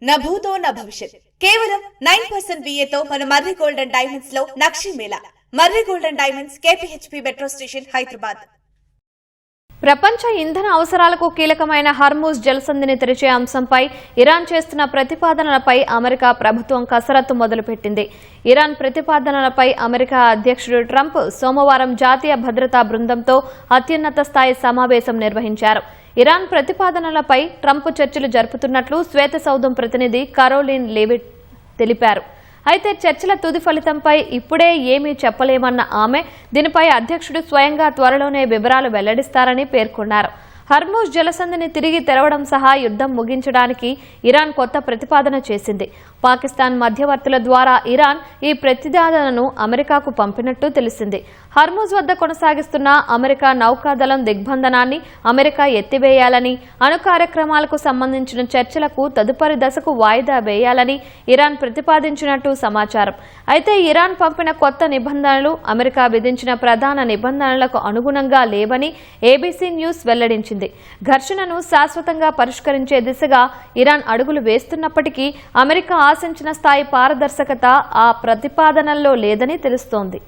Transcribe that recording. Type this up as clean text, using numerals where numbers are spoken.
నా భూతో నా భవిష్యత్ కేవలం 9% VAతో మన మర్రి గోల్డ్ అండ్ డైమండ్స్ లో Nakshi Mela. Marri gold and diamonds, KPHP metro station, Hyderabad. ప్రపంచ ఇంధన అవసరాలకు కీలకమైన హర్మూజ్ జలసంధిని తెరిచే అంశంపై ఇరాన్ చేస్తున్న ప్రతిపాదనలపై అమెరికా ప్రభుత్వం కసరత్తు మొదలుపెట్టింది. ఇరాన్ ప్రతిపాదనలపై అమెరికా అధ్యక్షుడు ట్రంప్ సోమవారం జాతీయ భద్రతా బృందంతో అత్యున్నత స్థాయి సమావేశం నిర్వహించారు. ఇరాన్ ప్రతిపాదనలపై ట్రంప్ చర్చలు జరుపుతున్నట్లు శ్వేతసౌధం ప్రతినిధి కరోలిన్ లెవిట్ తెలిపారు. అయితే చర్చల తుది ఫలితంపై ఇప్పుడే ఏమీ చెప్పలేమన్న ఆమె దీనిపై అధ్యక్షుడు స్వయంగా త్వరలోనే వివరాలు వెల్లడిస్తారని పేర్కొన్నారు. హర్మూజ్ జలసంధిని తిరిగి తెరవడం సహా యుద్ధం ముగించడానికి ఇరాన్ కొత్త ప్రతిపాదన చేసింది. పాకిస్తాన్ మధ్యవర్తుల ద్వారా ఇరాన్ ఈ ప్రతిపాదనను అమెరికాకు పంపినట్టు తెలిసింది. హర్మూజ్ వద్ద కొనసాగిస్తున్న అమెరికా నౌకాదళం దిగ్బంధనాన్ని అమెరికా ఎత్తివేయాలని, అణు కార్యక్రమాలకు సంబంధించిన చర్చలకు తదుపరి దశకు వాయిదా వేయాలని ఇరాన్ ప్రతిపాదించినట్టు సమాచారం. అయితే ఇరాన్ పంపిన కొత్త నిబంధనలు అమెరికా విధించిన ప్రధాన నిబంధనలకు అనుగుణంగా లేవని ABC న్యూస్ వెల్లడించింది. ఘర్షణను శాశ్వతంగా పరిష్కరించే దిశగా ఇరాన్ అడుగులు వేస్తున్నప్పటికీ అమెరికా ఆశించిన స్థాయి పారదర్శకత ఆ ప్రతిపాదనల్లో లేదని తెలుస్తోంది.